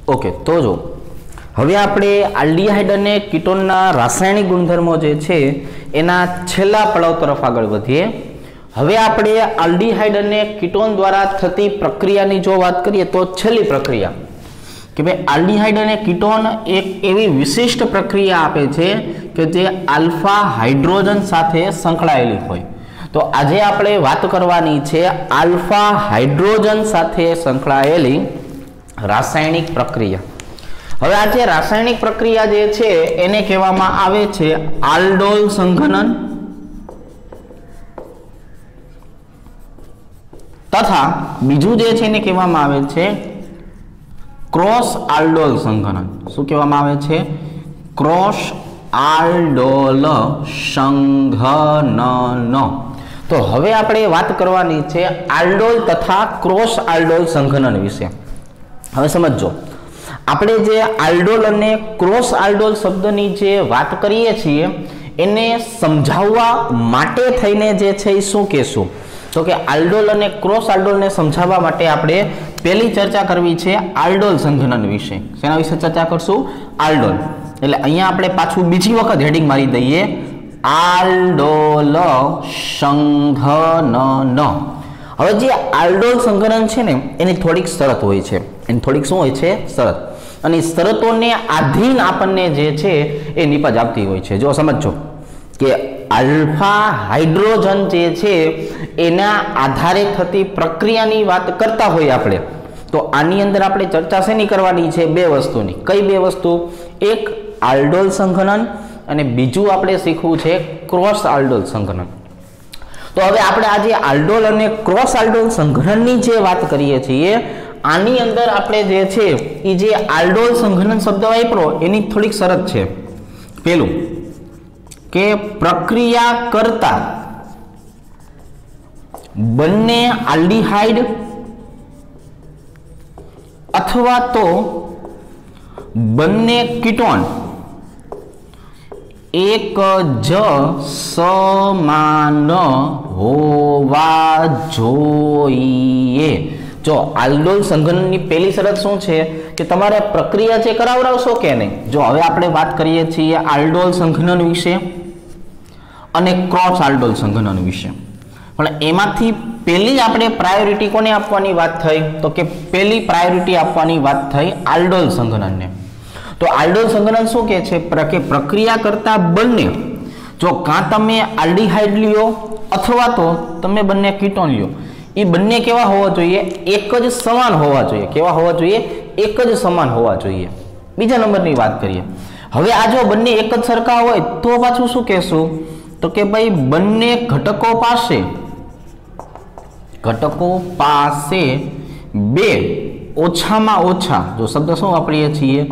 Okay तो जो હવે આપણે આલ્ડીહાઇડ અને કીટોનના રાસાયણિક ગુણધર્મો જે છે એના છેલ્લા પડાવ તરફ આગળ વધીએ। હવે આપણે આલ્ડીહાઇડ અને કીટોન દ્વારા થતી પ્રક્રિયાની જો વાત કરીએ તો છેલ્લી પ્રક્રિયા કે ભાઈ આલ્ડીહાઇડ અને કીટોન એક એવી વિશિષ્ટ પ્રક્રિયા આપે છે કે જે આલ્ફા હાઇડ્રોજન સાથે સંકળાયેલી હોય। તો આજે આપણે વાત કરવાની છે આલ્ફા હાઇડ્રોજન સાથે સંકળાયેલી રાસાયણિક પ્રક્રિયા। હવે આ જે રાસાયણિક પ્રક્રિયા જે છે એને કહેવામાં આવે છે આલ્ડોલ સંઘનન તથા બીજું જે છે એને કહેવામાં આવે છે ક્રોસ આલ્ડોલ સંઘનન। શું કહેવામાં આવે છે? ક્રોસ આલ્ડોલ સંઘનન। તો હવે આપણે વાત કરવાની છે આલ્ડોલ તથા ક્રોસ આલ્ડોલ સંઘનન વિશે। હવે સમજો આપણે જે આલ્ડોલ અને ક્રોસ આલ્ડોલ શબ્દની જે વાત કરીએ છીએ એને સમજાવવા માટે થઈને જે છે એ શું કહેશું તો કે આલ્ડોલ અને ક્રોસ આલ્ડોલને સમજાવવા માટે આપણે પહેલી ચર્ચા કરવી છે આલ્ડોલ સંઘનન વિશે। શેના વિશે ચર્ચા કરશું? આલ્ડોલ। એટલે અહીંયા આપણે પાછું બીજી વખત હેડિંગ મારી દઈએ આલ્ડોલ સંઘનન। હવે જે આલ્ડોલ સંઘનન છે ને એની થોડીક શરત હોય છે, એની થોડીક શું હોય છે? શરત। અને શરતોને આધીન આપણને જે છે એ નિપજ આપતી હોય છે। જો સમજો કે આલ્ફા હાઇડ્રોજન જે છે એના આધારે થતી પ્રક્રિયાની વાત કરતા હોય આપણે તો આની અંદર આપણે ચર્ચા શેની કરવાની છે? બે વસ્તુની। કઈ બે વસ્તુ? એક આલ્ડોલ સંઘનન અને બીજું આપણે શીખવું છે ક્રોસ આલ્ડોલ સંઘનન। તો હવે આપણે આજે આલ્ડોલ અને ક્રોસ આલ્ડોલ સંઘનનની જે વાત કરીએ છીએ આની અંદર આપણે જે છે એ જે આલ્ડોલ સંઘનન શબ્દ વાપરો એની થોડીક શરત છે। પેલું કે પ્રક્રિયા કરતા બંને આલ્ડીહાઇડ અથવા તો બંને કીટોન એક જ સમાન હોવા જોઈએ। જો આલ્ડોલ સંઘનનની પહેલી શરત શું છે કે તમારે પ્રક્રિયા જે કરાવરાવશો કે નહીં। જો હવે આપણે વાત કરીએ છીએ આલ્ડોલ સંઘનન વિશે અને ક્રોસ આલ્ડોલ સંઘનન વિશે, પણ એમાંથી પહેલી આપણે પ્રાયોરિટી કોને આપવાની વાત થઈ તો કે પહેલી પ્રાયોરિટી આપવાની વાત થઈ આલ્ડોલ સંઘનનને। તો આલ્ડોલ સંઘનન શું કહે છે કે પ્રક્રિયા કરતા બંને જો કાં તમે આલ્ડીહાઇડ લ્યો અથવા તો તમે બંને કીટોન લ્યો એ બંને કેવા હોવા જોઈએ? એક જ સમાન હોવા જોઈએ। કેવા હોવા જોઈએ? એક જ સમાન હોવા જોઈએ। બીજા નંબરની વાત કરીએ। હવે આ જો બંને એક જ સરખા હોય તો પાછું શું કહેશું તો કે ભાઈ બંને ઘટકો પાસે બે ઓછામાં ઓછા, જો શબ્દ શું વાપરીએ છીએ?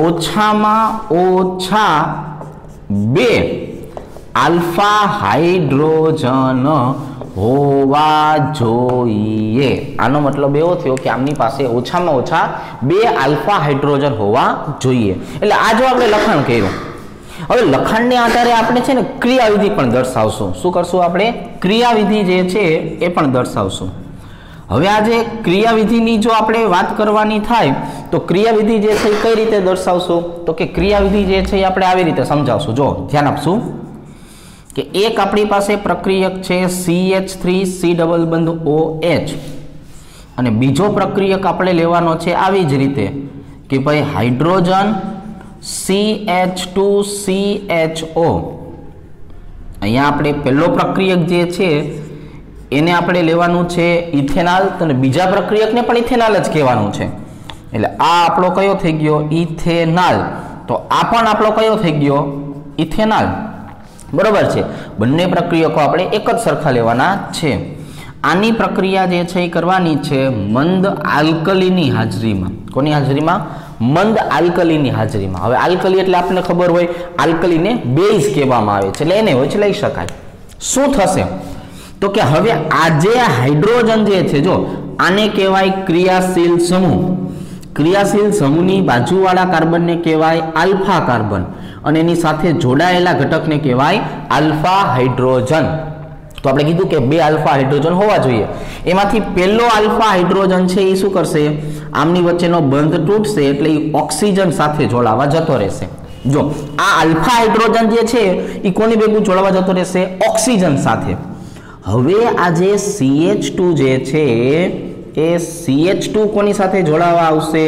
ઓછામાં ઓછા બે આલ્ફા હાઇડ્રોજન હોવા જોઈએ। આનો મતલબ એવો થયો કે આમની પાસે ઓછામાં ઓછા બે આલ્ફા હાઇડ્રોજન હોવા જોઈએ। એટલે આ જો આપણે લખાણ કર્યું, હવે લખાણને આધારે આપણે છે ને ક્રિયાવિધિ પણ દર્શાવશું। શું કરશું આપણે? ક્રિયાવિધિ જે છે એ પણ દર્શાવશું। હવે આ જે ક્રિયાવિધિની જો આપણે વાત કરવાની થાય તો ક્રિયાવિધિ જે છે એ કઈ રીતે દર્શાવશું તો કે ક્રિયાવિધિ જે છે એ આપણે આવી રીતે સમજાવશું। જો ધ્યાન આપશું કે એક આપણી પાસે પ્રક્રિયક છે CH3C ડબલ બંધ OH અને બીજો પ્રક્રિયક આપણે લેવાનો છે આવી જ રીતે કે ભાઈ હાઇડ્રોજન CH2CHO। અહીંયા આપણે પહેલો પ્રક્રિયક જે છે એને આપણે લેવાનું છે ઇથેનોલ અને બીજા પ્રક્રિયકને પણ ઇથેનોલ જ કહેવાનું છે। એટલે આ આપણો કયો થઈ ગયો? ઇથેનોલ। તો આ પણ આપણો કયો થઈ ગયો? ઇથેનોલ। બરોબર છે। બંને પ્રક્રિયકો આપણે એક જ સરખા લેવાના છે। આની પ્રક્રિયા જે છે એ કરવાની છે મંદ આલ્કલીની હાજરીમાં। કોની હાજરીમાં? મંદ આલ્કલીની હાજરીમાં। હવે આલ્કલી એટલે આપણને ખબર હોય આલ્કલીને બેઝ કહેવામાં આવે છે, એટલે એને હોય લઈ શકાય। શું થશે તો કે હવે આ જે હાઇડ્રોજન જે છે જો આને કહેવાય ક્રિયાશીલ સમૂહ। ક્રિયાશીલ સમૂહની બાજુવાળા કાર્બનને કહેવાય આલ્ફા કાર્બન અને એની સાથે જોડાયેલા ઘટકને કહેવાય આલ્ફા હાઇડ્રોજન। તો तो આપણે કીધું કે બે આલ્ફા હાઇડ્રોજન હોવા જોઈએ, એમાંથી પહેલો આલ્ફા હાઇડ્રોજન છે એ શું કરશે, આમની વચ્ચેનો બંધ તૂટશે એટલે એ ઓક્સિજન સાથે જોડાવા જતો રહેશે. જો આ આલ્ફા હાઇડ્રોજન જે છે એ કોની ભેગું જોડાવા જતો રહેશે, ઓક્સિજન સાથે. હવે આ જે CH2 જે છે એ CH2 કોની સાથે જોડાવા આવશે,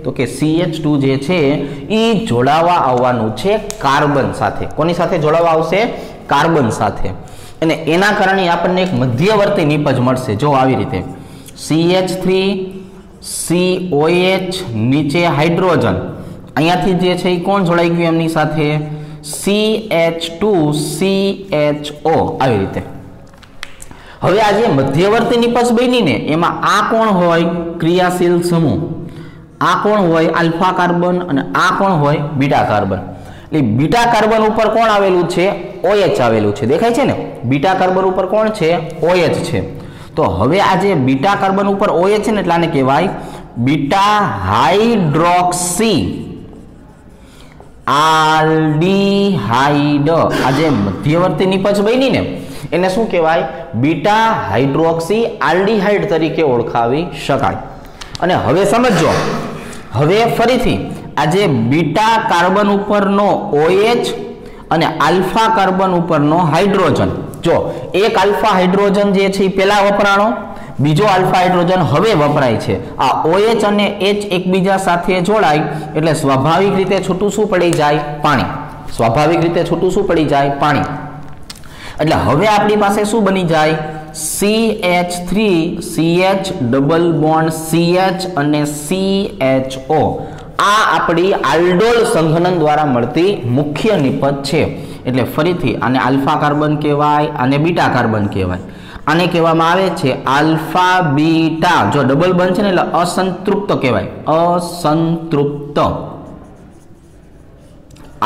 તો કે CH2 જે છે એ જોડાવા આવવાનું છે કાર્બન સાથે. કોની સાથે જોડાવા આવશે, કાર્બન સાથે. અને એના કારણે આપણને એક મધ્યવર્તી નિપજ મળશે. જો આવી રીતે CH3 COH નીચે હાઇડ્રોજન, અહીંયાથી જે છે એ કોણ જોડાઈ ગયું એમની સાથે, CH2 CHO, આવી રીતે. હવે આ જે મધ્યવર્તી નિપજ બની ને એમાં આ કોણ હોય, ક્રિયાશીલ સમૂહ. આ કોણ હોય, આલ્ફા કાર્બન, અને આ કોણ હોય, બીટા કાર્બન. એટલે બીટા કાર્બન ઉપર કોણ આવેલું છે, OH આવેલું છે, દેખાય છે ને. બીટા કાર્બન ઉપર કોણ છે, OH છે. તો હવે આ જે બીટા કાર્બન ઉપર OH છે ને એટલે આને કહેવાય બીટા હાઇડ્રોક્સી આલ્ડીહાઇડ. આ જે મધ્યવર્તી નિપજ બની ને એને શું કહેવાય, બીટા હાઇડ્રોક્સી આલ્ડીહાઇડ તરીકે ઓળખાવી શકાય. અને હવે સમજો, હવે ફરીથી આ જે બીટા કાર્બન ઉપરનો OH અને આલ્ફા કાર્બન ઉપરનો હાઇડ્રોજન, જો એક આલ્ફા હાઇડ્રોજન જે છે એ પહેલા વપરાણો, બીજો આલ્ફા હાઇડ્રોજન હવે વપરાય છે. આ OH અને H એકબીજા સાથે જોડાય એટલે સ્વાભાવિક રીતે છૂટું શું પડી જાય, પાણી. સ્વાભાવિક રીતે છૂટું શું પડી જાય, પાણી. એટલે હવે આપણી પાસે શું બની જાય, CH3 CH double bond CH અને CHO. આ આપણી આલ્ડોલ સંઘનન દ્વારા મળતી મુખ્ય નિપજ છે. એટલે ફરીથી આને આલ્ફા કાર્બન કહેવાય, આને બીટા કાર્બન કહેવાય. આને કહેવામાં આવે છે આલ્ફા બીટા. જો ડબલ બંધ છે ને એટલે અસંતૃપ્ત કહેવાય, અસંતૃપ્ત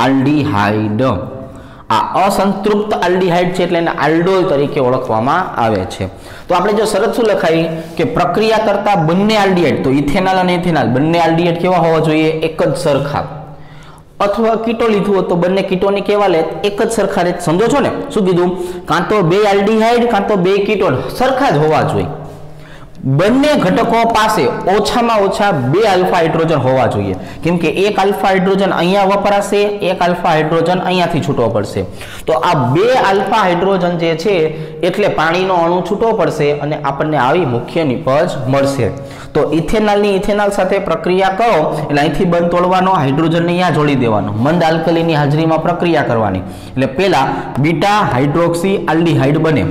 આલ્ડીહાઇડ. આ અસંતૃપ્ત આલ્ડીહાઇડ છે એટલે એને આલ્ડોલ તરીકે ઓળખવામાં આવે છે. તો આપણે જો શરત શું લખાવી કે પ્રક્રિયા કરતા બંને આલ્ડીહાઇડ, તો ઇથેનોલ અને ઇથેનોલ બંને આલ્ડીહાઇડ કેવા હોવા જોઈએ, એક જ સરખા. અથવા કીટો લીધું હોય તો બંને કીટોની કેવા લે, એક જ સરખા લે. સમજો છો ને શું કીધું, કાં તો બે આલ્ડીહાઇડ કાં તો બે કીટોન સરખા જ હોવા જોઈએ. બંને ઘટકો પાસે ઓછામાં ઓછા બે આલ્ફા હાઇડ્રોજન હોવા જોઈએ. કેમ કે એક આલ્ફા હાઇડ્રોજન અહીંયા વપરાશે, એક આલ્ફા હાઇડ્રોજન અહીંયાથી છૂટવો પડશે. તો આ બે આલ્ફા હાઇડ્રોજન જે છે એટલે પાણીનો અણુ છૂટવો પડશે અને આપણને આવી મુખ્ય નિપજ મળશે. તો ઇથેનોલની ઇથેનોલ સાથે પ્રક્રિયા કરો એટલે અહીંથી બંધ તોડવાનો, હાઇડ્રોજનને અહીંયા જોડી દેવાનો, મંદ આલ્કલીની હાજરીમાં પ્રક્રિયા કરવાની. એટલે પહેલા બીટા હાઇડ્રોક્સી આલ્ડીહાઇડ બને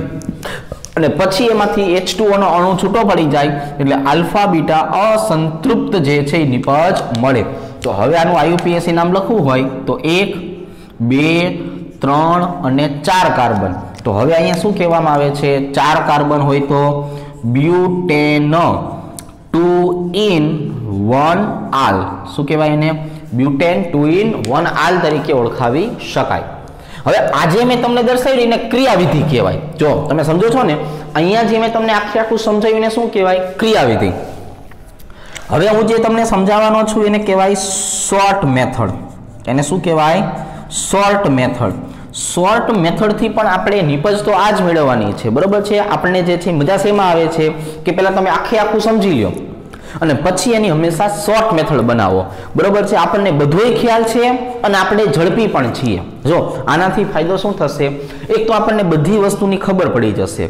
અને પછી એમાંથી H2O નો અણુ છૂટો પડી જાય એટલે આલ્ફા બીટા અસંતૃપ્ત જે છે એ નિપજ મળે. તો હવે આનું IUPAC નામ લખવું હોય તો 1 2 3 અને 4 કાર્બન. તો હવે અહીંયા શું કહેવામાં આવે છે, 4 કાર્બન હોય તો બ્યુટેન 2 in 1 આલ. શું કહેવાય એને, બ્યુટેન 2 in 1 આલ તરીકે ઓળખાવી શકાય. હવે આજે મેં તમને દર્શાવી એને ક્રિયાવિધિ કહેવાય. જો તમે સમજો છો ને, અહીંયા જે મેં તમને આખું સમજાવ્યું એને શું કહેવાય, ક્રિયાવિધિ. હવે હું જે તમને સમજાવવાનો છું એને કહેવાય શોર્ટ મેથડ. એને શું કહેવાય, શોર્ટ મેથડ. શોર્ટ મેથડથી પણ આપણે નિપજ તો આ જ મેળવવાની છે, બરોબર છે. આપણને જે છે મજા શેમાં આવે છે કે પહેલા તમે આખું સમજી લો અને પછી એની હંમેશા શોર્ટ મેથડ બનાવો, બરોબર છે. આપણને બધોય ખ્યાલ છે અને આપણે ઝડપી પણ છીએ. જો આનાથી ફાયદો શું થશે, એક તો આપણને બધી વસ્તુની ખબર પડી જશે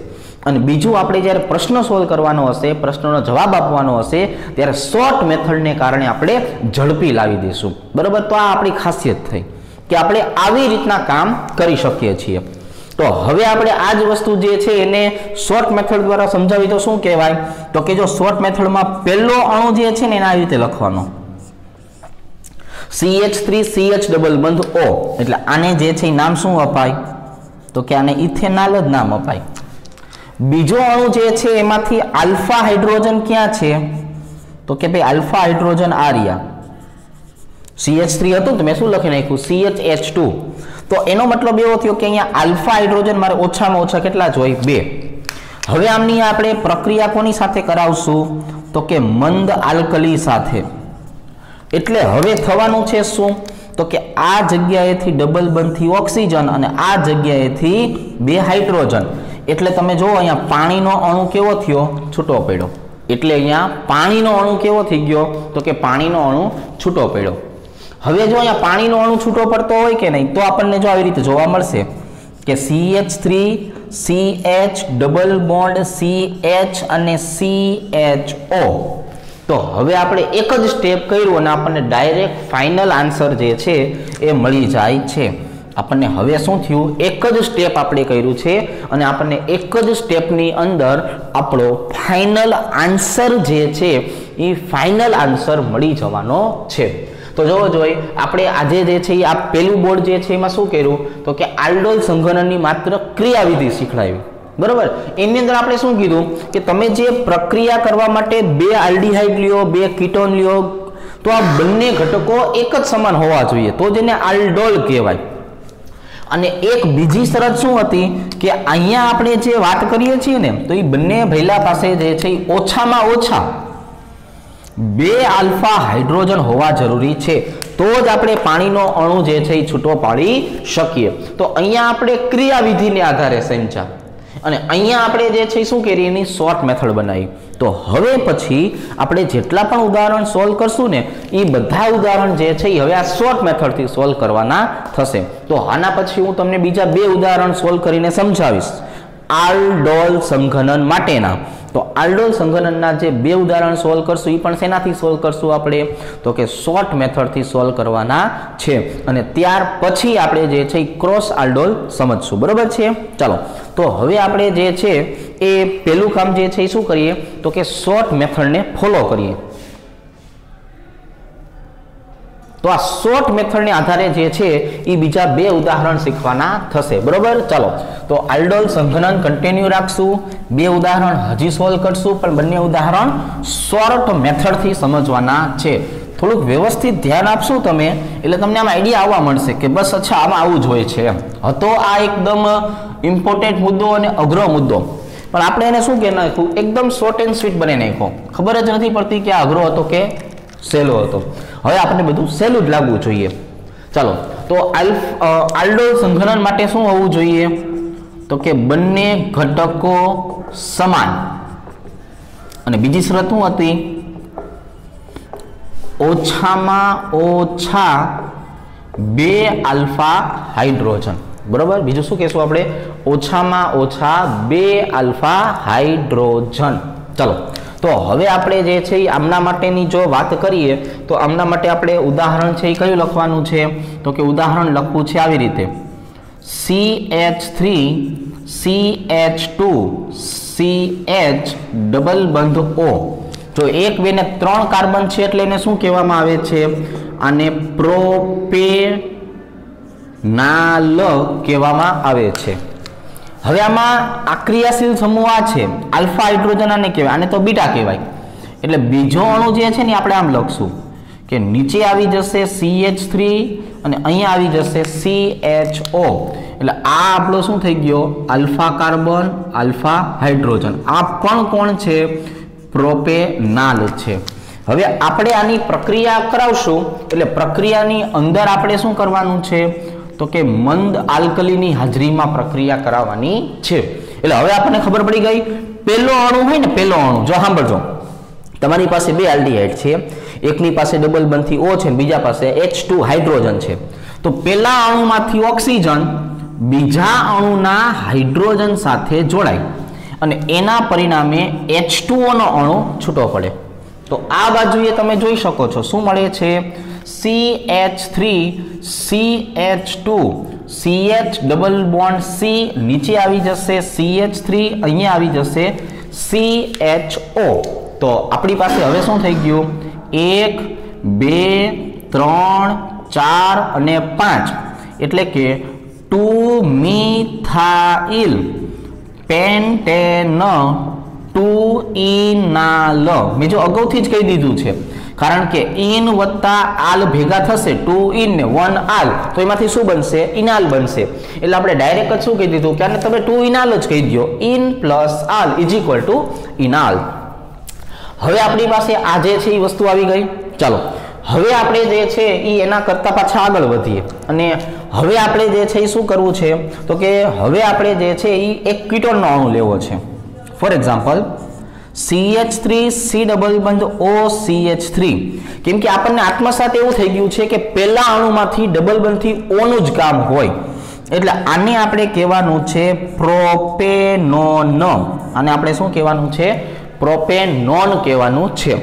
અને બીજું આપણે જ્યારે પ્રશ્ન સોલ્વ કરવાનો હશે, પ્રશ્નનો જવાબ આપવાનો હશે ત્યારે શોર્ટ મેથડને કારણે આપણે ઝડપી લાવી દઈશું, બરોબર. તો આ આપણી ખાસિયત થઈ કે આપણે આવી રીતના કામ કરી શકીએ છીએ. તો હવે આપણે આ જ વસ્તુ જે છે એને શોર્ટ મેથડ દ્વારા સમજાવી તો શું કહેવાય, તો કે જો શોર્ટ મેથડમાં પહેલો અણુ જે છે ને એને આવી રીતે લખવાનો CH3 CH ડબલ બંધ O. એટલે આને જે છે નામ શું અપાય, તો કે આને ઇથેનોલ જ નામ અપાય. બીજો અણુ જે છે એમાંથી આલ્ફા હાઇડ્રોજન ક્યાં છે, તો કે ભાઈ આલ્ફા હાઇડ્રોજન આ રહ્યા. CH3 હતું તો મેં શું લખી નાખ્યું, CHH2. તો એનો મતલબ એવો થયો કે અહીંયા આલ્ફા હાઇડ્રોજન મારે ઓછામાં ઓછા કેટલા જ હોય, 2. હવે આમની આપણે પ્રક્રિયા કોની સાથે કરાવશું, તો કે મંદ આલ્કલી સાથે. એટલે હવે થવાનું છે શું, તો કે આ જગ્યાએથી ડબલ બંધથી ઓક્સિજન અને આ જગ્યાએથી 2 હાઇડ્રોજન એટલે તમે જો અહીંયા પાણીનો અણુ કેવો થયો, છૂટો પડ્યો. એટલે અહીંયા પાણીનો અણુ કેવો થઈ ગયો, તો કે પાણીનો અણુ છૂટો પડ્યો. હવે જો અહીંયા પાણીનો અણુ છૂટો પડતો હોય કે નહીં, તો આપણને જો આવી રીતે જોવા મળશે કે CH3 CH double bond CH અને CHO. તો હવે આપણે એક જ સ્ટેપ કર્યું અને આપણને ડાયરેક્ટ ફાઇનલ આન્સર જે છે એ મળી જાય છે. આપણને હવે શું થયું, એક જ સ્ટેપ આપણે કર્યું છે અને આપણને એક જ સ્ટેપની અંદર આપણો ફાઇનલ આન્સર જે છે એ ફાઇનલ આન્સર મળી જવાનો છે. તો જોવો જોઈએ આપણે આજે જે છે આ પહેલું બોર્ડ જે છે એમાં શું કર્યું, તો કે આલ્ડોલ સંઘનનની માત્ર ક્રિયાવિધિ શીખવાડી. બરોબર. એની અંદર આપણે શું કીધું કે તમે જે પ્રક્રિયા કરવા માટે 2 આલ્ડીહાઇડ લ્યો, 2 કીટોન લ્યો, તો આ બંને ઘટકો એક જ સમાન હોવા જોઈએ, તો જેને આલ્ડોલ કહેવાય. અને એક બીજી શરત શું હતી કે અહીંયા આપણે જે વાત કરીએ છીએ ને, તો એ બંને ભૈલા પાસે જે છે ઓછામાં ઓછા 2 આલ્ફા હાઇડ્રોજન હોવા જરૂરી છે, તો જ આપણે પાણીનો અણુ જે છે એ છૂટો પાડી શકીએ. તો અહીંયા આપણે ક્રિયાવિધિને આધારે સમજ્યા અને અહીંયા આપણે જે છે શું કરીએ, એની શોર્ટ મેથડ બનાવી. તો હવે પછી આપણે જેટલા પણ ઉદાહરણ સોલ્વ કરશું ને, એ બધા ઉદાહરણ જે છે એ હવે આ શોર્ટ મેથડથી સોલ્વ કરવાના થશે. તો આના પછી હું તમને બીજા 2 ઉદાહરણ સોલ્વ કરીને સમજાવીશ આલ્ડોલ સંઘનન માટેના. તો આલ્ડોલ સંઘનનના જે 2 ઉદાહરણ સોલ્વ કરશું એ પણ શેનાથી સોલ્વ કરશું આપણે, તો કે શોર્ટ મેથડથી સોલ્વ કરવાના છે. અને ત્યાર પછી આપણે જે છે ક્રોસ આલ્ડોલ સમજશું. બરોબર છે. ચાલો તો હવે આપણે જે છે એ પહેલું કામ જે છે એ શું કરીએ, તો કે શોર્ટ મેથડને ફોલો કરીએ. તો આ શોર્ટ મેથડને આધારે જે છે એ બીજા 2 ઉદાહરણ શીખવાના થશે. બરોબર. ચાલો તો આલ્ડોલ સંઘનન કન્ટિન્યુ રાખશું. 2 ઉદાહરણ હજી સોલ્વ કરશું, પણ બંને ઉદાહરણ શોર્ટ મેથડથી સમજવાના છે. થોડુંક વ્યવસ્થિત ધ્યાન આપશું તમે, એટલે તમને આમાં આઈડિયા આવવા મળશે કે બસ અચ્છા આમાં આવું જ હોય છે એમ. હતો આ એકદમ ઇમ્પોર્ટન્ટ મુદ્દો અને અઘરો મુદ્દો, પણ આપણે એને શું કહી નાખ્યું, એકદમ શોર્ટ એન્ડ સ્વીટ બની નાખ્યો. ખબર જ નથી પડતી કે આ અઘરો હતો કે સહેલો હતો. હવે આપણે બધું સહેલું જ લાગવું જોઈએ. ચાલો તો આલ્ડોલ સંઘનન માટે શું હોવું જોઈએ, તો કે બંને ઘટકો સમાન. અને બીજી શરત શું હતી, ઓછામાં ઓછા 2 આલ્ફા હાઇડ્રોજન. બરોબર. બીજું શું કહેશું આપણે, ઓછામાં ઓછા 2 આલ્ફા હાઇડ્રોજન. ચલો તો હવે આપણે જે છે આમના માટેની જો વાત કરીએ, તો આમના માટે આપણે ઉદાહરણ છે એ કયું લખવાનું છે, તો કે ઉદાહરણ લખવું છે આવી રીતે CH3 CH2 CH ડબલ બંધ O. જો 1 2 ને 3 કાર્બન છે એટલે એને શું કહેવામાં આવે છે, આને પ્રોપેનાલ કહેવામાં આવે છે. હવે આમાં આ ક્રિયાશીલ સમૂહ આ છે, આલ્ફા હાઇડ્રોજન આને કહેવાય, આને તો બીટા કહેવાય. એટલે બીજો અણુ જે છે ને આપણે આમ લખશું કે નીચે આવી જશે CH3 અને અહીંયા આવી જશે CHO. એટલે આ આપણો શું થઈ ગયો, આલ્ફા કાર્બન આલ્ફા હાઇડ્રોજન. આ પણ કોણ છે, પ્રોપેનાલ છે. હવે આપણે આની પ્રક્રિયા કરાવશું, એટલે પ્રક્રિયાની અંદર આપણે શું કરવાનું છે, તો કે મંદ આલ્કલીની હાજરીમાં પ્રક્રિયા કરાવવાની છે. એટલે હવે આપણને ખબર પડી ગઈ, પહેલો અણુ હોય ને, પહેલો અણુ જો સાંભળજો, તમારી પાસે 2 આલ્ડીહાઇડ છે, એકની પાસે ડબલ બંધથી O છે, બીજા પાસે H2 હાઇડ્રોજન છે. તો પહેલા અણુમાંથી ઓક્સિજન બીજા અણુના હાઇડ્રોજન સાથે જોડાય અને એના પરિણામે H2O નો અણુ છૂટો પડે. તો આ બાજુએ તમે જોઈ શકો છો શું મળે છે, CH3 CH2 CH double bond C, નીચે આવી જશે CH3, અહીંયા આવી જશે CHO. તો આપણી પાસે હવે શું થઈ ગયું, 1 2 3 4 અને 5, એટલે કે 2 મિથાઇલ પેન્ટેન 2 ઇનાલ. મેં જો અગાઉથી જ કહી દીધું છે, કારણ કે ઇન વત્તા આલ ભેગા થશે, 2 ઇન ને 1 આલ, તો એમાંથી શું બનશે, ઇનાલ બનશે. એટલે આપણે ડાયરેક્ટ જ શું કહી દીધું કે આને તમે 2 ઇનાલ જ કહી દો, ઇન પ્લસ આલ ઇઝ ઇક્વલ ટુ ઇનાલ. હવે આપણી પાસે આ જે છે એ વસ્તુ આવી ગઈ. ચાલો હવે આપણે જે છે એ એના કરતાં પાછા આગળ વધીએ અને હવે આપણે જે છે એ શું કરવું છે તો કે હવે આપણે જે છે એ એક કીટોનનો અણુ લેવો છે. For example CH3 C double બંધ OCH3. કેમ કે આપણને આત્મસાત એવું થઈ ગયું છે કે પહેલા અણુમાંથી ડબલ બંધથી ઓનું જ કામ હોય, એટલે આને આપણે કહેવાનું છે પ્રોપેનોન. આને આપણે શું કહેવાનું છે? પ્રોપેનોન કહેવાનું છે.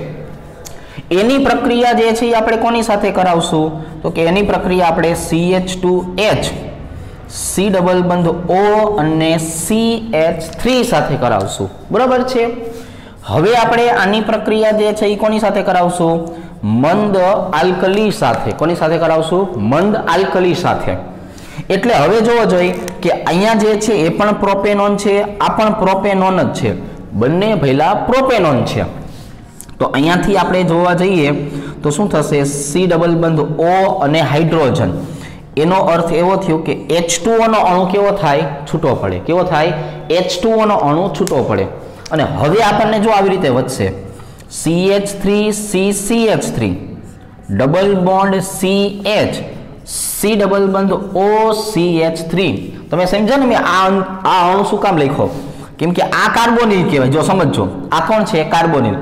એની પ્રક્રિયા જે છે એ આપણે કોની સાથે કરાવશું તો કે એની પ્રક્રિયા આપણે CH2H C ડબલ બંધ O અને CH3 સાથે કરાવશું. બરાબર છે. હવે આપણે આની પ્રક્રિયા જે છે એ કોની સાથે કરાવશું? મંદ આલ્કલી સાથે. કોની સાથે કરાવશું? મંદ આલ્કલી સાથે. એટલે હવે જોવો જોઈએ કે અહીંયા જે છે એ પણ પ્રોપેનોન છે, આ પણ પ્રોપેનોન જ છે, બંને ભેલા પ્રોપેનોન છે. તો અહીંયાથી આપણે જોવા જઈએ તો શું થશે? C ડબલ બંધ O અને હાઇડ્રોજન. એનો અર્થ એવો થયો કે H2O નો અણુ કેવો થાય? છૂટો પડે. કેવો થાય? H2O નો અણુ છૂટો પડે. અને હવે આપણને જો આવી રીતે વધશે CH3CCH3 double bond CH C double બંધ OCH3. તમે સમજો ને મેં આ અણુ શું કામ લખ્યો? કેમ કે આ કાર્બોનિલ કહેવાય. જો સમજો, આ કોણ છે? કાર્બોનિલ.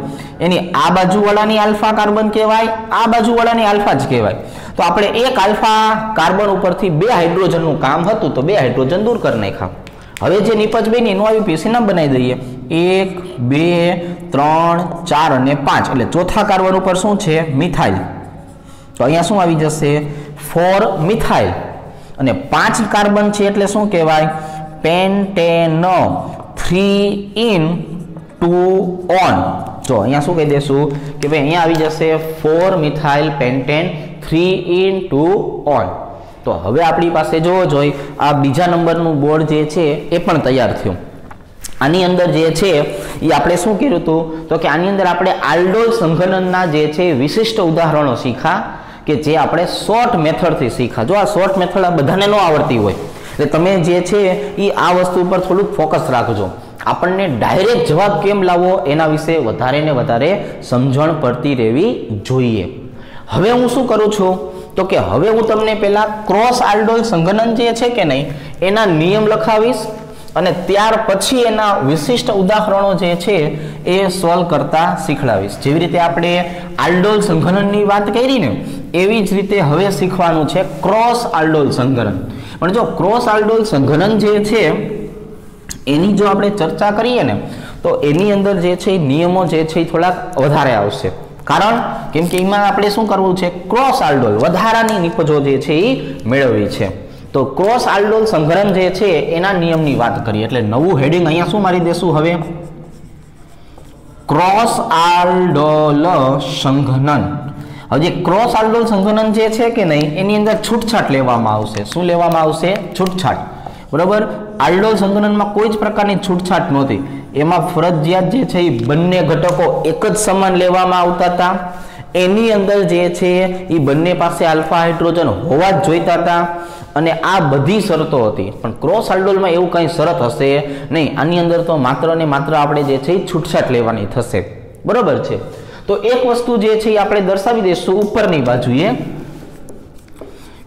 એની આ બાજુ વાળાની આલ્ફા કાર્બન કહેવાય, આ બાજુ વાળાની આલ્ફા જ કહેવાય. તો આપણે એક આલ્ફા કાર્બન ઉપરથી 2 હાઇડ્રોજનનું કામ હતું તો 2 હાઇડ્રોજન દૂર કરી નાખ્યા. હવે જે નિપજ બની એનું આવી પીસી નામ બનાવી દઈએ 1 2 3 4 અને 5. એટલે ચોથા કાર્બન ઉપર શું છે? મિથાઇલ. તો અહીંયા શું આવી જશે? 4 મિથાઇલ. અને 5 કાર્બન છે એટલે શું કહેવાય? પેન્ટેનો. 3 in 2 on. જો અહીંયા શું કહી દેશું કે ભાઈ અહીંયા આવી જશે 4 મિથાઇલ પેન્ટેન 3 in 2 on. તો હવે આપણી પાસે જોવો જોઈએ આ બીજા નંબરનું બોર્ડ જે છે એ પણ તૈયાર થયું. આની અંદર જે છે એ આપણે શું કર્યું હતું તો કે આની અંદર આપણે આલ્ડોલ સંઘનનના જે છે વિશિષ્ટ ઉદાહરણો શીખા કે જે આપણે શોર્ટ મેથડથી શીખા. જો આ શોર્ટ મેથડ આ બધાને ન આવડતી હોય એટલે તમે જે છે એ આ વસ્તુ ઉપર થોડુંક ફોકસ રાખજો. આપણને ડાયરેક્ટ જવાબ કેમ લાવવો એના વિશે વધારે ને વધારે સમજણ પડતી રહેવી જોઈએ. હવે હું શું કરું છું તો કે હવે હું તમને પહેલા ક્રોસ આલ્ડોલ સંઘનન જે છે કે નહીં એના નિયમ લખાવીશ અને ત્યાર પછી એના વિશિષ્ટ ઉદાહરણો જે છે એ સોલ્વ કરતા શીખડાવીશ. જેવી રીતે આપણે આલ્ડોલ સંઘનનની વાત કરી ને એવી જ રીતે હવે શીખવાનું છે ક્રોસ આલ્ડોલ સંઘનન. પણ જો ક્રોસ આલ્ડોલ સંઘનન જે છે એની જો આપણે ચર્ચા કરીએ ને તો એની અંદર જે છે નિયમો જે છે એ થોડાક વધારે આવશે. કારણ કેમ કે એમાં આપણે શું કરવું છે? ક્રોસ આલ્ડોલ વધારાની નિપજો જે છે એ મેળવવી છે. તો ક્રોસ આલ્ડોલ સંઘનન જે છે એના નિયમની વાત કરીએ એટલે નવું હેડિંગ અહીંયા શું મારી દેશું? હવે ક્રોસ આલ્ડોલ સંઘનન. હવે ક્રોસ આલ્ડોલ સંઘનન જે છે કે નહીં એની અંદર છૂટછાટ લેવામાં આવશે. શું લેવામાં આવશે? છૂટછાટ. બરાબર. આલ્ડોલ સંઘનનમાં કોઈ જ પ્રકારની છૂટછાટ નહોતી. એમાં ફરજિયાત જે છે એ બંને ઘટકો એક જ સમાન લેવામાં આવતા હતા. એની અંદર જે છે એ બંને પાસે આલ્ફા હાઇડ્રોજન હોવા જ જોઈતા હતા અને આ બધી શરતો હતી. પણ ક્રોસ આલ્ડોલમાં એવું કંઈ શરત હશે નહીં. આની અંદર તો માત્ર ને માત્ર આપણે જે છે એ છૂટછાટ લેવાની થશે. બરાબર છે. તો એક વસ્તુ જે છે એ આપણે દર્શાવી દઈશું ઉપરની બાજુએ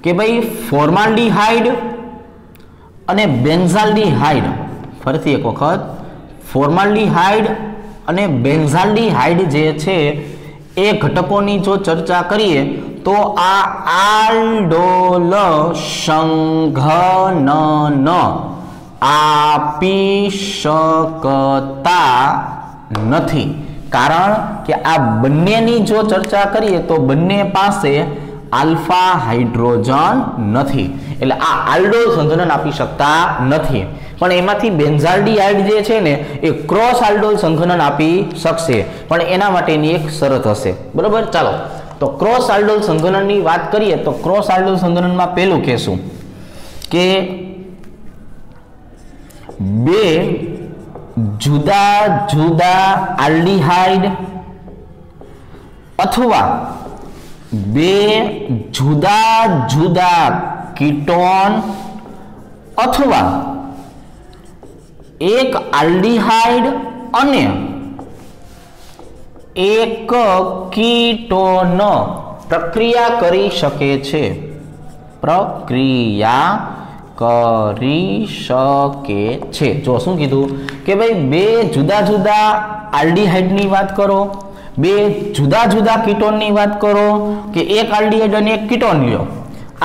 કે ભાઈ ફોર્માલ્ડીહાઇડ અને બેન્ઝાલ્ડીહાઇડ. ફરીથી એક વખત ફોર્માલ્ડીહાઇડ અને બેન્ઝાલ્ડીહાઇડ જે છે એ ઘટકોની જો ચર્ચા કરીએ તો આ આલ્ડોલ સંઘનન આપી શકતા નથી. કારણ કે આ બંનેની જો ચર્ચા કરીએ તો બંને પાસે આલ્ફા હાઇડ્રોજન નથી એટલે આ આલ્ડોલ સંઘનન આપી શકતા નથી. પણ એમાંથી બેન્ઝાલ્ડીહાઇડ જે છે ને એ ક્રોસ આલ્ડોલ સંઘનન આપી શકશે પણ એના માટેની એક શરત હશે. બરોબર. ચાલો તો ક્રોસ આલ્ડોલ સંઘનનની વાત કરીએ તો ક્રોસ આલ્ડોલ સંઘનનમાં પહેલું કહેશું કે બે જુદા જુદા આલ્ડીહાઇડ અથવા બે જુદા જુદા કીટોન અથવા એક આલ્ડીહાઇડ અને એક કીટોન પ્રક્રિયા કરી શકે છે, પ્રક્રિયા કરી શકે છે। જો શું કીધું કે ભાઈ બે જુદા જુદા આલ્ડીહાઇડની વાત કરો, બે જુદા જુદા કીટોનની વાત કરો કે એક આલ્ડીહાઇડ અને એક કીટોન લ્યો,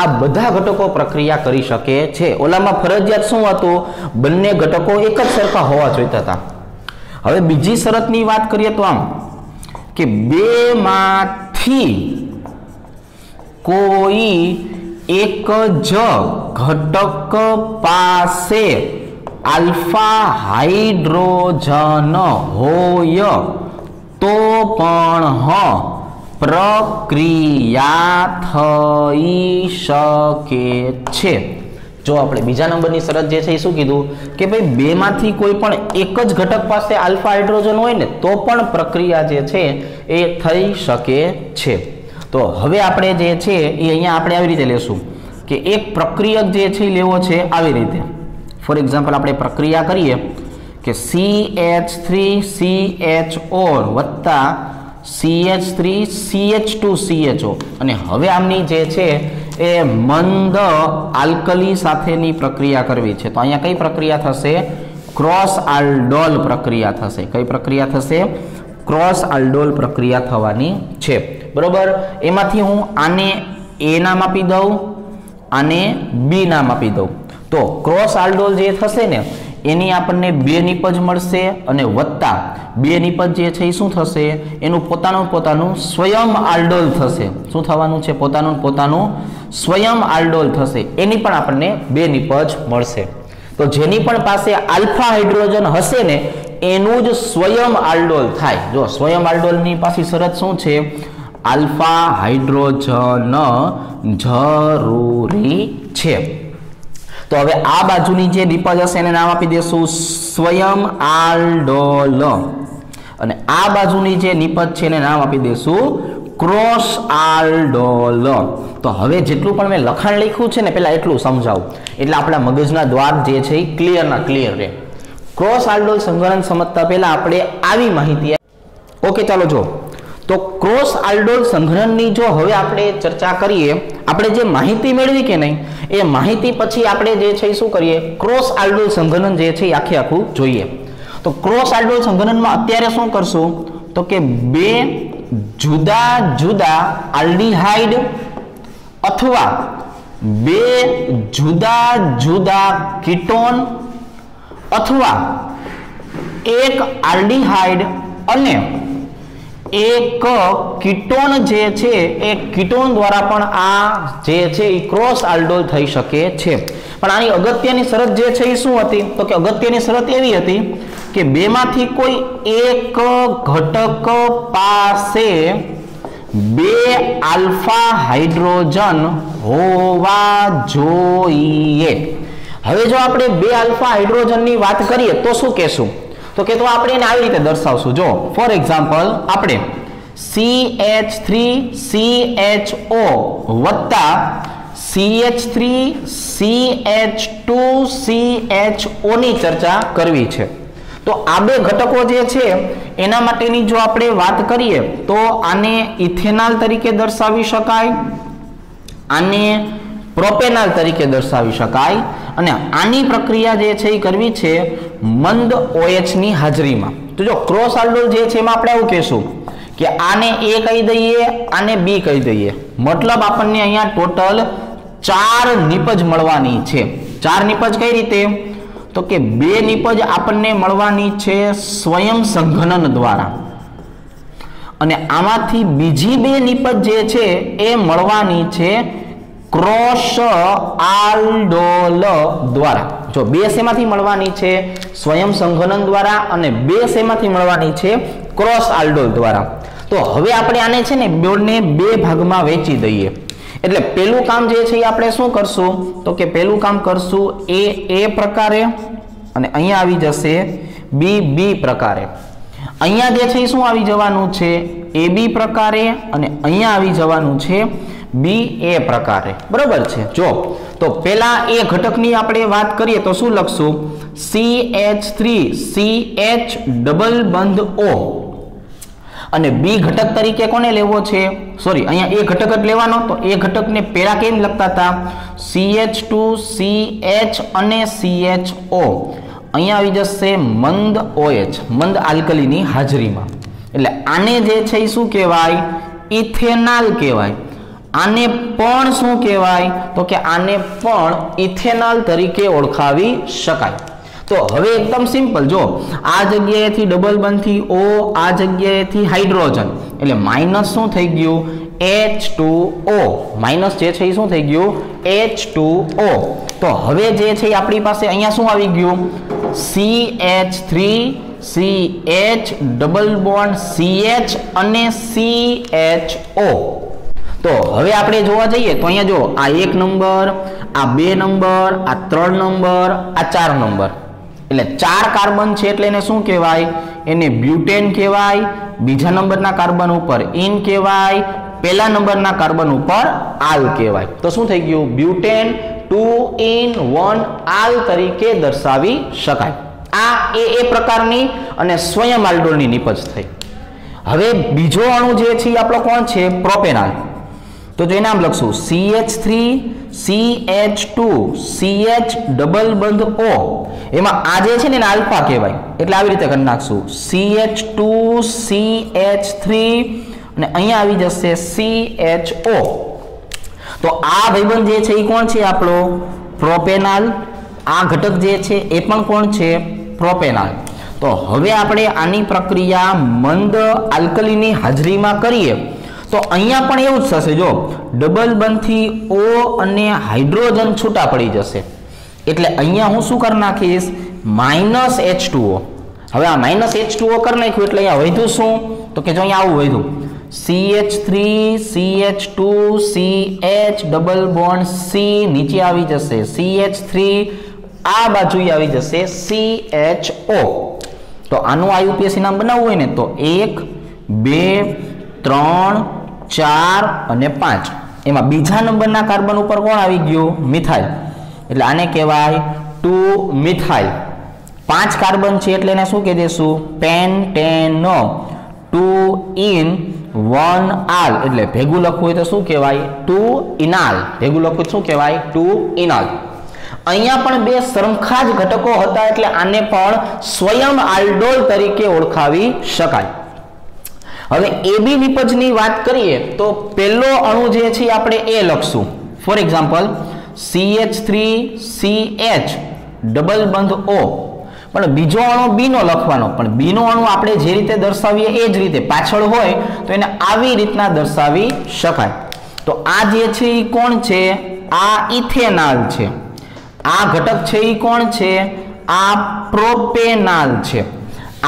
આ બધા ઘટકો પ્રક્રિયા કરી શકે છે। ઓલામાં ફરજિયાત શું હતું, બંને ઘટકો એક જ સરખા હોવા જોઈતા હતા। હવે બીજી શરતની વાત કરીએ તો આમ કે બેમાંથી કોઈ એક જ ઘટક પાસે આલ્ફા હાઇડ્રોજન હોય તો પણ પ્રક્રિયા થઈ શકે છે। જો આપણે બીજા નંબરની શરત જે છે એ શું કીધું કે ભાઈ બેમાંથી કોઈ પણ એક જ ઘટક પાસે આલ્ફા હાઇડ્રોજન હોય ને તો પણ પ્રક્રિયા જે છે એ થઈ શકે છે। તો હવે આપણે જે છે એ અહીંયા આપણે આવી રીતે લેશું કે એક પ્રક્રિયક જે છે એ લેવો છે આવી રીતે। ફોર એક્ઝામ્પલ આપણે પ્રક્રિયા કરીએ કે CH3CHO વત્તા CH3CH2CHO અને હવે આમની જે છે એ મંદ આલ્કલી સાથેની પ્રક્રિયા કરવી છે। તો અહીંયા કઈ પ્રક્રિયા થશે, ક્રોસ આલ્ડોલ પ્રક્રિયા થશે। કઈ પ્રક્રિયા થશે, ક્રોસ આલ્ડોલ પ્રક્રિયા થવાની છે, બરોબર। એમાંથી હું આને A નામ આપી દઉં, આને B નામ આપી દઉં, તો ક્રોસ આલ્ડોલ જે થશે ને એની આપણને બે નિપજ મળશે અને વત્તા બે નિપજ જે છે એ શું થશે, એનું પોતાનું સ્વયં આલ્ડોલ થશે। શું થવાનું છે, પોતાનું સ્વયં આલ્ડોલ થશે, એની પણ આપણને બે નિપજ મળશે। તો જેની પણ પાસે આલ્ફા હાઇડ્રોજન હશે ને એનું જ સ્વયં આલ્ડોલ થાય। જો સ્વયં આલ્ડોલની પાછી શરત શું છે, આલ્ફા હાઇડ્રોજન જરૂરી છે। તો હવે આ બાજુની જે નિપજ હશે એને નામ આપી દેશું સ્વયં આલ્ડોલ અને આ બાજુની જે નિપજ છે એને નામ આપી દેશું ક્રોસ આલ્ડોલ। તો હવે જેટલું પણ મેં લખાણ લખ્યું છે ને પહેલા એટલું સમજાવું એટલે આપણા મગજના દ્વાર જે છે એ ક્લિયર રહે। ક્રોસ આલ્ડોલ સંઘનન સમજતા પહેલા આપણે આવી માહિતી, ઓકે ચાલો જો તો ક્રોસ આલ્ડોલ સંઘનનની જો હવે આપણે ચર્ચા કરીએ, આપણે જે માહિતી મેળવી કે નહીં એ માહિતી પછી આપણે જે છે શું કરીએ, ક્રોસ આલ્ડોલ સંઘનન જે છે એ આખું જોઈએ। તો ક્રોસ આલ્ડોલ સંઘનનમાં અત્યારે શું કરશું તો કે બે જુદા જુદા આલ્ડીહાઇડ અથવા બે જુદા જુદા કીટોન અથવા એક આલ્ડીહાઇડ અને એક કીટોન જે છે એ કીટોન દ્વારા પણ આ જે છે એ ક્રોસ આલ્ડોલ થઈ શકે છે। પણ આની અગત્યની શરત જે છે એ શું હતી તો કે અગત્યની શરત એવી હતી કે બેમાંથી કોઈ એક ઘટક પાસે બે આલ્ફા હાઇડ્રોજન હોવા જોઈએ। હવે જો આપણે બે આલ્ફા હાઇડ્રોજનની વાત કરીએ તો શું કહેશું તો કે તો આપણે એને આવી રીતે દર્શાવશું। જો ફોર એક્ઝામ્પલ આપણે CH3CHO વત્તા CH3CH2CHO ની ચર્ચા કરવી છે। તો આ બે ઘટકો જે છે એના માટેની જો આપણે વાત કરીએ તો આને ઇથેનોલ તરીકે દર્શાવી શકાય, આને પ્રોપેનોલ તરીકે દર્શાવી શકાય અને આની પ્રક્રિયા જે છે એ કરવી છે મંદ OH ની હાજરીમાં। તો જો ક્રોસ આલ્ડોલ જે છે એમાં આપણે એવું કહેશું કે આને A કહી દઈએ, આને B કહી દઈએ, મતલબ આપણને અહીંયા ટોટલ 4 નિપજ મળવાની છે। 4 નિપજ કઈ રીતે તો કે બે નિપજ આપણને મળવાની છે સ્વયં સંઘનન દ્વારા અને આમાંથી બીજી બે નિપજ જે છે એ મળવાની છે ક્રોસ આલ્ડોલ દ્વારા। જો બે શેમાંથી મળવાની છે સ્વયં સંઘનન દ્વારા અને બે શેમાંથી મળવાની છે ક્રોસ આલ્ડોલ દ્વારા। તો હવે આપણે આને છે ને બેને બે ભાગમાં વહેંચી દઈએ। એટલે પહેલું કામ જે છે એ આપણે શું કરશું તો કે પહેલું કામ કરશું A પ્રકારે અને અહીંયા આવી જશે B પ્રકારે। અહીંયા જે છે એ શું આવી જવાનું છે AB પ્રકારે અને અહીંયા આવી જવાનું છે BA પ્રકારે, બરોબર છે। જો તો પહેલા એ ઘટકની આપણે વાત કરીએ તો શું લખશું CH3CH ડબલ બંધ O અને બી ઘટક તરીકે કોને લેવો છે, સોરી અહીંયા એ ઘટક જ લેવાનો, તો એ ઘટકને પહેલા કેમ લખતા હતા, CH2 CH અને CHO, અહીંયા આવી જશે મંદ OH, મંદ આલ્કલીની હાજરીમાં, એટલે આને જે છે એ શું કહેવાય, ઇથેનોલ કહેવાય. આને પણ શું કહેવાય, તો કે આને પણ ઇથેનોલ તરીકે ઓળખાવી શકાય. તો હવે એકદમ સિમ્પલ, જો આ જગ્યાએથી ડબલ બંધથી O, આ જગ્યાએથી હાઇડ્રોજન, એટલે માઇનસ શું થઈ ગયું, H2O, માઇનસ જે છે એ શું થઈ ગયું, H2O. તો હવે જે છે આપણી પાસે અહીંયા શું આવી ગયું, CH3 CH double bond CH અને CHO. તો હવે આપણે જોવા જઈએ તો અહીંયા જો આ 1 નંબર, આ 2 નંબર, આ 3 નંબર, આ 4 નંબર, એટલે 4 કાર્બન છે, એટલે એને શું કહેવાય, એને બ્યુટેન કહેવાય. બીજા નંબરના કાર્બન ઉપર ઇન કહેવાય, પહેલા નંબરના કાર્બન ઉપર આલ કહેવાય. તો શું થઈ ગયું, બ્યુટેન 2 in 1 આલ તરીકે દર્શાવી શકાય. આ એ પ્રકારની અને સ્વયં આલ્ડોલની નિપજ થઈ. હવે બીજો અણુ જે છે આપણો કોણ છે, પ્રોપેનોલ. તો જો નામ લખશું CH3 CH2 CH ડબલ બંધ O, એમાં આ જે છે ને આલ્ફા કહેવાય, એટલે આવી રીતે કરી નાખશું CH2 CH3 અને અહીંયા આવી જશે CHO. તો આ ભાઈબંધ જે છે એ કોણ છે આપણો, પ્રોપેનોલ. આ ઘટક જે છે એ પણ કોણ છે, પ્રોપેનોલ. તો હવે આપણે આની પ્રક્રિયા મંદ આલ્કલીની હાજરીમાં કરીએ તો અહીંયા પણ એવું જ થશે, જો ડબલ બંધથી O અને હાઇડ્રોજન છૂટા પડી જશે, એટલે અહીંયા હું શું કરી નાખીશ, માઇનસ H2O. હવે આ માઇનસ H2O કરી નાખ્યું એટલે અહીંયા વધ્યું શું, તો કે જો અહીંયા આવું વધ્યું, CH3 CH2 CH double bond C, નીચે આવી જશે CH3, આ બાજુ આવી જશે CHO. તો આનું IUPAC નામ બનાવવું હોય ને તો 1 2 3 4 અને 5, એમાં બીજા નંબરના કાર્બન ઉપર કોણ આવી ગયું, મિથાઇલ, એટલે આને કહેવાય 2 મિથાઇલ. 5 કાર્બન છે એટલે એને શું કહી દેશું, પેન્ટેનો. 2 in 1 આલ, એટલે ભેગું લખવું હોય તો શું કહેવાય, 2 ઇનાલ. ભેગું લખવું શું કહેવાય, 2 ઇનાલ. અહીંયા પણ બે સરખા જ ઘટકો હતા, એટલે આને પણ સ્વયં આલ્ડોલ તરીકે ઓળખાવી શકાય. હવે એબી નિપજની વાત કરીએ તો પહેલો અણુ જે છે આપણે એ લખશું. For example CH3 CH double બંધ O, પણ બીજો અણુ બી નો લખવાનો, પણ બી નો અણુ આપણે જે રીતે દર્શાવીએ એ જ રીતે પાછળ હોય તો એને આવી રીતના દર્શાવી શકાય. તો આ જે છે એ કોણ છે, આ ઇથેનોલ છે. આ ઘટક છે એ કોણ છે, આ પ્રોપેનોલ છે.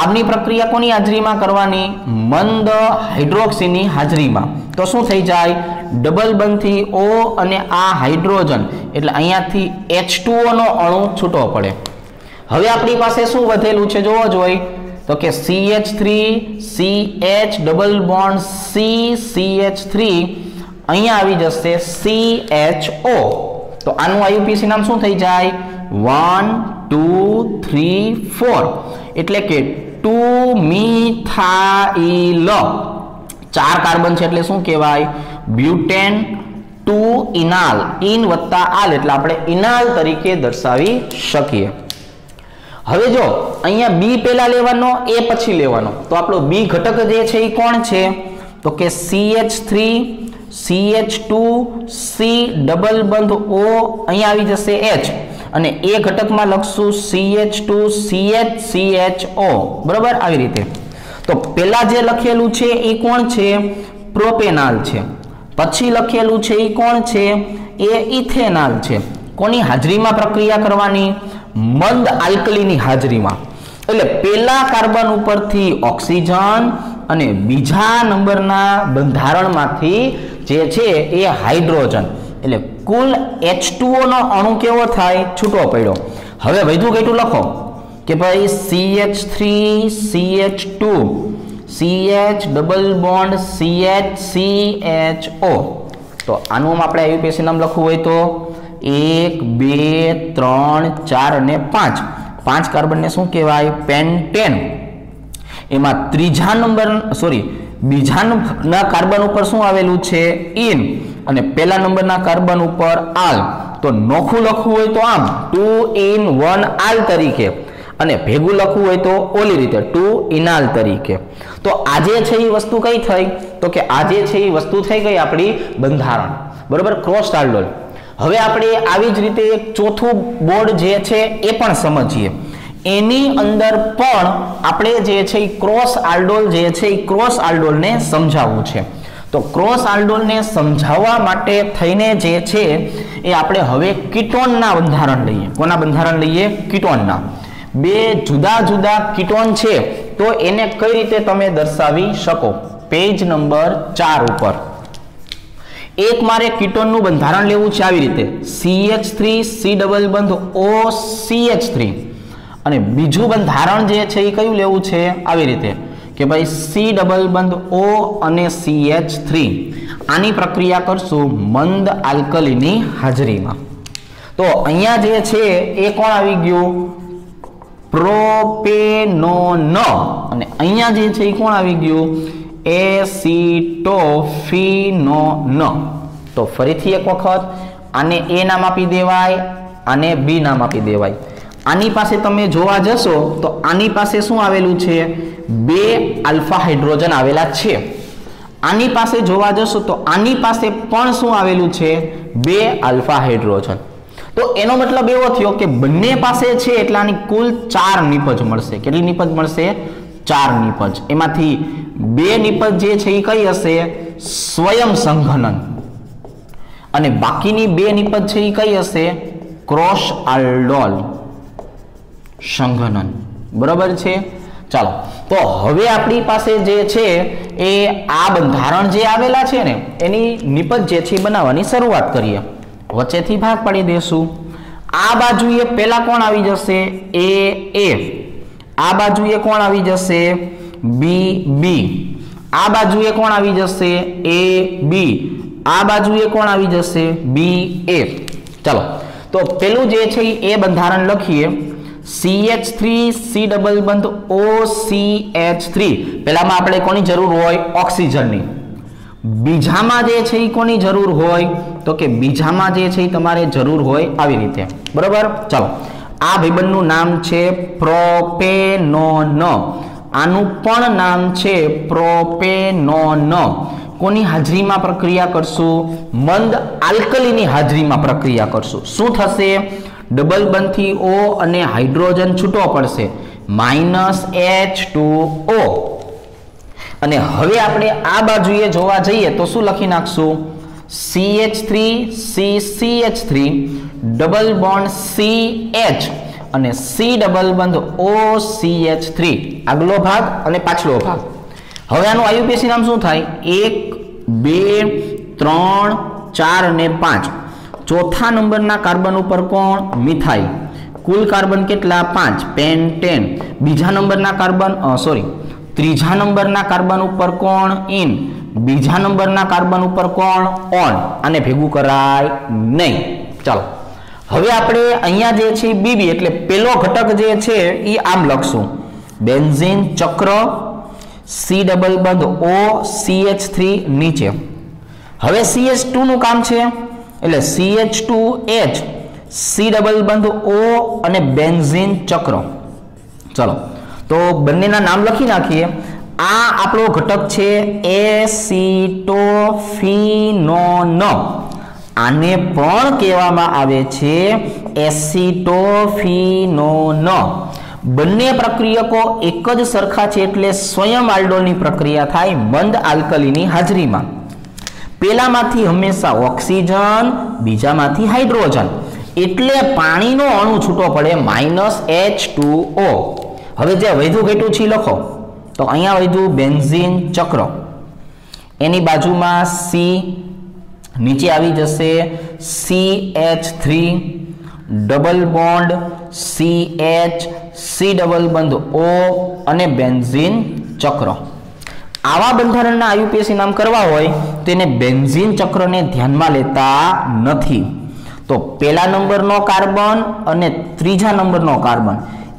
આની પ્રક્રિયા કોની હાજરીમાં કરવાની, મંદ હાઇડ્રોક્સીની હાજરીમાં. તો શું થઈ જાય, ડબલ બંધથી O અને આ હાઇડ્રોજન, એટલે અહીંયાથી H2O નો અણુ છૂટો પડે. હવે આપણી પાસે શું વધેલું છે જોવો જોઈએ, તો કે CH3 CH double bond C CH3, અહીંયા આવી જશે CHO. તો આનું IUPAC નામ શું થઈ જાય, 1 2 3 4, એટલે કે 2 મિથાઇલ. 4 કાર્બન છે એટલે શું કહેવાય, બ્યુટેન. 2 ઇનાલ, ઇન વત્તા આલ, એટલે આપણે ઇનાલ તરીકે દર્શાવી શકીએ. હવે જો અહીંયા બી પહેલા લેવાનો, એ પછી લેવાનો, તો આપણો બી ઘટક જે છે એ કોણ છે, તો કે CH3 CH2 C ડબલ બંધ O, અહીંયા આવી જશે H, અને એ ઘટકમાં લખશું CH2 CH CHO, બરાબર આવી રીતે. તો પહેલા જે લખેલું છે એ કોણ છે, પ્રોપેનોલ છે. પછી લખેલું છે એ કોણ છે, એ ઇથેનોલ છે. કોની હાજરીમાં પ્રક્રિયા કરવાની, મંદ આલ્કલીની હાજરીમાં. એટલે પહેલા કાર્બન ઉપરથી ઓક્સિજન અને બીજા નંબરના બંધારણમાંથી જે છે એ હાઇડ્રોજન, એટલે કુલ H2O નો અણુ કેવો થાય, છૂટો પડ્યો. હવે વધુ કેટલું લખો કે ભાઈ CH3 CH2 CH double bond CH CHO. તો આનું આપણે IUPAC નામ લખવું હોય તો 1 2 3 4 અને 5. 5 કાર્બનને શું કહેવાય, પેન્ટેન. એમાં ત્રીજા નંબર, સોરી બીજાના કાર્બન ઉપર શું આવેલું છે ઇન અને પહેલા નંબરના કાર્બન ઉપર આલ તો નોખું લખવું હોય તો આમ 2 in 1 આલ તરીકે અને ભેગું લખવું હોય તો ઓલી રીતે 2 ઇનાલ તરીકે। તો આજે છે એ વસ્તુ કઈ થઈ તો કે આજે છે એ વસ્તુ થઈ ગઈ આપણી બંધારણ બરોબર ક્રોસ આલ્ડોલ। હવે આપણે આવી જ રીતે એક ચોથું બોર્ડ જે છે એ પણ સમજીએ એની અંદર પણ આપણે જે છે એ ક્રોસ આલ્ડોલ જે છે એ ક્રોસ આલ્ડોલને સમજાવવું છે। તો ક્રોસ આલ્ડોલને સમજાવવા માટે થઈને જે છે એ આપણે હવે કીટોનના બંધારણ લઈએ। કોના બંધારણ લઈએ કીટોનના। બે જુદા જુદા કીટોન છે તો એને કઈ રીતે તમે દર્શાવી શકો પેજ નંબર 4 ઉપર એક મારે કીટોનનું બંધારણ લેવું છે આવી રીતે CH3 C ડબલ બંધ OCH3 અને બીજું બંધારણ જે છે એ કયું લેવું છે આવી રીતે કે ભાઈ C ડબલ બંધ O અને CH3 આની પ્રક્રિયા કરશું મંદ આલ્કલીની હાજરીમાં। તો અહીંયા જે છે એ કોણ આવી ગયું પ્રોપેનોન અને અહીંયા જે છે એ કોણ આવી ગયું એસિટોફિનોન। તો ફરીથી એક વખત આને A નામ આપી દેવાય આને B નામ આપી દેવાય। આની પાસે તમે જોવા જશો તો આની પાસે શું આવેલું છે 2 આલ્ફા હાઇડ્રોજન આવેલા છે। આની પાસે જોવા જશો તો આની પાસે પણ શું આવેલું છે 2 આલ્ફા હાઇડ્રોજન। તો એનો મતલબ એવો થયો કે બંને પાસે છે એટલે આની કુલ 4 નિપજ મળશે। કેટલી નિપજ મળશે 4 નિપજ। એમાંથી 2 નિપજ જે છે એ કઈ હશે સ્વયં સંઘનન અને બાકીની 2 નિપજ છે એ કઈ હશે ક્રોસ આલ્ડોલ સંઘનન બરાબર છે। ચાલો તો હવે આપણી પાસે જે છે એ આ બંધારણ જે આવેલા છે ને એની નિપજ જે છે બનાવવાની શરૂઆત કરીએ। વચ્ચેથી ભાગ પાડી દેશું। આ બાજુએ પહેલા કોણ આવી જશે A આ બાજુએ કોણ આવી જશે B આ બાજુએ કોણ આવી જશે AB આ બાજુએ કોણ આવી જશે BA। ચાલો તો પેલું જે છે એ બંધારણ લખીએ CH3 C ડબલ બંધ OCH3 પહેલામાં આપણે કોની જરૂર હોય ઓક્સિજનની। બીજામાં જે છે એ કોની જરૂર હોય તો કે બીજામાં જે છે તમારે જરૂર હોય આવી રીતે બરાબર। ચાલો આ ભાઈબંધનું નામ છે પ્રોપેનોન આનું પણ નામ છે પ્રોપેનોન। કોની હાજરીમાં પ્રક્રિયા કરશું મંદ આલ્કલીની હાજરીમાં પ્રક્રિયા કરશું। શું થશે ડબલ બંધથી O અને હાઇડ્રોજન છૂટો પડશે -H2O અને હવે આપણે આ બાજુએ જોવા જઈએ તો શું લખી નાખશું CH3 CCH3 double bond CH અને C ડબલ બંધ OCH3 આગલો ભાગ અને પાછલો ભાગ। હવે આનું IUPAC નામ શું થાય 1 2 3 4 અને 5 ચોથા નંબરના કાર્બન ઉપર કોણ મિથાઇલ કુલ કાર્બન કેટલા 5 પેન્ટેન બીજા નંબરના કાર્બન ત્રીજા નંબરના કાર્બન ઉપર કોણ ઇન બીજા નંબરના કાર્બન ઉપર કોણ ઓન આને ભેગું કરાય નહીં। ચાલો હવે આપણે અહીંયા જે છે BB એટલે પેલો ઘટક જે છે એ આમ લખશું બેન્ઝીન ચક્ર C ડબલ બંધ OCH3 નીચે। હવે CH2 નું કામ છે એટલે CH2H C ડબલ બંધ O અને બેન્ઝીન ચક્ર। ચલો તો બંનેના નામ લખી નાખીએ। આ આપણો ઘટક છે એસિટોફિનોન આને પણ કહેવામાં આવે છે એસિટોફિનોન। બંને પ્રક્રિયકો એક જ સરખા છે એટલે સ્વયં આલ્ડોલની પ્રક્રિયા થાય મંદ આલ્કલીની હાજરીમાં। પેલામાંથી હંમેશા ઓક્સિજન બીજામાંથી હાઇડ્રોજન એટલે પાણીનો અણુ છૂટો પડે -H2O। હવે જે વધ્યું ઘટ્યું છે લખો તો અહીંયા વધ્યું બેન્ઝીન ચક્ર એની બાજુમાં C નીચે આવી જશે CH3 double bond CH C double બંધ O અને બેન્ઝીન ચક્ર। આવા બંધારણના IUPAC નામ કરવા હોય તેને બેન્ઝીન ચક્રને ધ્યાનમાં લેતા નથી। તો પહેલા નંબરનો કાર્બન અને ત્રીજા નંબરનો કાર્બન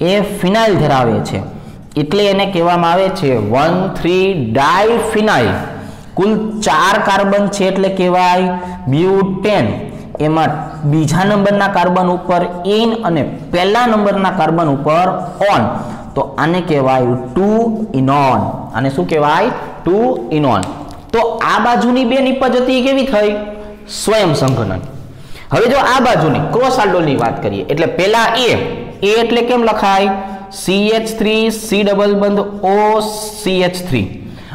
એ ફિનાઇલ ધરાવે છે એટલે એને કહેવામાં આવે છે 1,3 ડાયફિનાઇલ। કુલ 4 કાર્બન છે એટલે કહેવાય બ્યુટેન। એમાં બીજા નંબરના કાર્બન ઉપર ઇન અને પહેલા નંબરના કાર્બન ઉપર ઓન, તો આને કહેવાય 2 ઇનોન। આને શું કહેવાય? 2 ઇનોન। તો આ બાજુની બે નિપજ હતી કેવી થઈ? સ્વયં સંઘનન। હવે જો આ બાજુની ક્રોસ આલ્ડોલની વાત કરીએ એટલે પહેલા એ એટલે કેમ લખાય? CH3 C ડબલ બંધ O CH3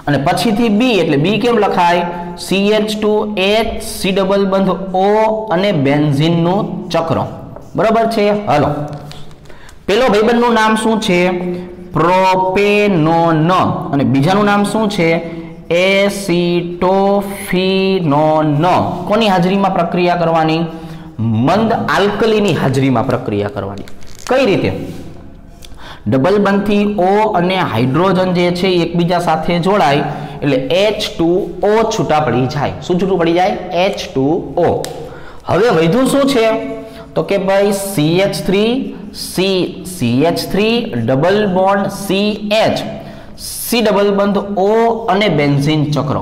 અને પછીથી B એટલે B કેમ લખાય? CH2H C ડબલ બંધ O અને બેન્ઝીનનું ચક્ર। બરાબર છે? હાલો, પેલો ભાઈબંધનું નામ શું છે? પ્રોપેનોન અને બીજાનું નામ શું છે? એસિટોફિનોન। કોની હાજરીમાં પ્રક્રિયા કરવાની? મંદ આલ્કલીની હાજરીમાં પ્રક્રિયા કરવાની। કઈ રીતે? ડબલ બંધથી O અને હાઇડ્રોજન જે છે એકબીજા સાથે જોડાય એટલે H2O છૂટા પડી જાય। શું છૂટું પડી જાય? H2O। હવે વધ્યું શું છે? તો કે ભાઈ CH3 double bond CH C double બંધ O અને બેન્ઝીન ચક્ર।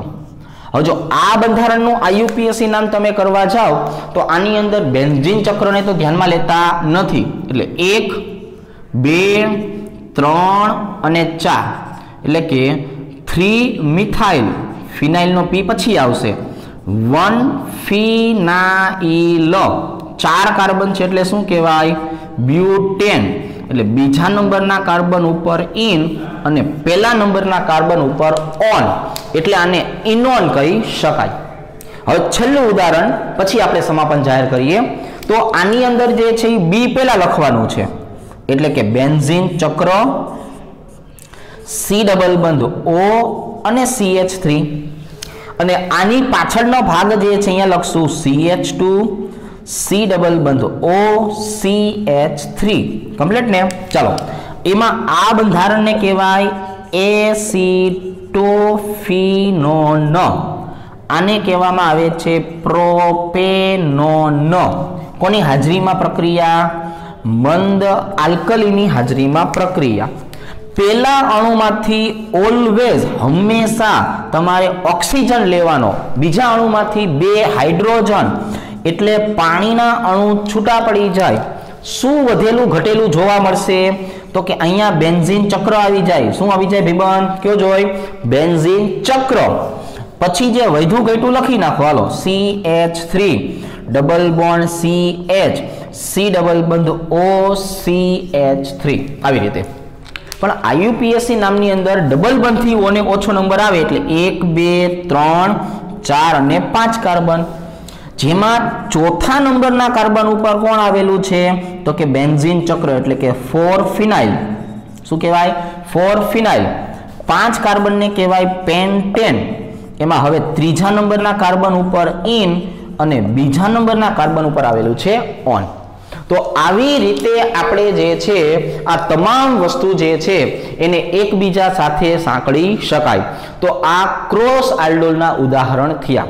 હવે જો આ બંધારણનું IUPAC નામ તમે કરવા જાઓ તો આની અંદર બેન્ઝીન ચક્રને તો ધ્યાનમાં લેતા નથી, એટલે 1 2 3 અને 4 એટલે કે 3 મિથાઇલ, ફિનાઇલનો P પછી આવશે, 1 ફિનાઇલ, 4 કાર્બન છે એટલે શું કહેવાય? બ્યુટેન। એટલે બીજા નંબરના કાર્બન ઉપર ઇન અને પહેલા નંબરના કાર્બન ઉપર ઓન, એટલે આને ઇનોન કહી શકાય। હવે છેલ્લું ઉદાહરણ પછી આપણે સમાપન જાહેર કરીએ તો આની અંદર જે છે એ બી પહેલા લખવાનું છે એટલે કે બેન્ઝીન ચક્ર, C ડબલ બંધ O અને CH3 અને આની પાછળનો ભાગ જે છે અહીંયા લખશું CH2 C ડબલ બંધ O CH3 કમ્પ્લીટ ને। ચાલો, એમાં આ બંધારણને કહેવાય એસિટોફિનોન। આને કહેવામાં આવે છે પ્રોપેનોન। કોની હાજરીમાં પ્રક્રિયા? મંદ આલ્કલીની હાજરીમાં પ્રક્રિયા। પહેલા અણુમાંથી ઓલવેઝ હંમેશા તમારે ઓક્સિજન લેવાનો, બીજા અણુમાંથી 2 હાઇડ્રોજન, એટલે પાણીના અણુ છૂટા પડી જાય। શું વધેલું ઘટેલું જોવા મળશે? તો કે અહીંયા બેન્ઝીન ચક્ર આવી જાય। શું આવી જાય ભાઈબંધ? કયો જોઈ? બેન્ઝીન ચક્ર। પછી જે વધ્યું ઘટ્યું લખી નાખો, હાલો, CH3 double bond CH C double બંધ O CH3 આવી રીતે। પણ IUPAC નામની અંદર ડબલ બંધથી O ને ઓછો નંબર આવે એટલે 1 2 3 4 અને 5 કાર્બન, જેમાં ચોથા નંબરના કાર્બન ઉપર કોણ આવેલું છે? તો કે બેન્ઝીન ચક્ર એટલે કે 4 ફિનાઇલ। શું કહેવાય? 4 ફિનાઇલ। 5 કાર્બનને કહેવાય પેન્ટેન। એમાં હવે ત્રીજા નંબરના કાર્બન ઉપર ઇન અને બીજા નંબરના કાર્બન ઉપર આવેલું છે ઓન। તો આવી રીતે આપણે જે છે આ તમામ વસ્તુ જે છે એને એકબીજા સાથે સાંકળી શકાય। તો આ ક્રોસ આલ્ડોલના ઉદાહરણ થયા।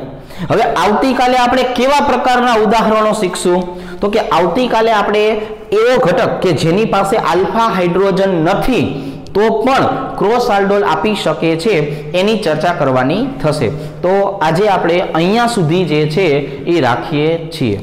હવે આવતીકાલે આપણે કેવા પ્રકારના ઉદાહરણો શીખશું? તો કે આવતીકાલે આપણે એવો ઘટક કે જેની પાસે આલ્ફા હાઇડ્રોજન નથી તો પણ ક્રોસ આલ્ડોલ આપી શકે છે એની ચર્ચા કરવાની થશે। તો આજે આપણે અહીંયા સુધી જે છે એ રાખીએ છીએ।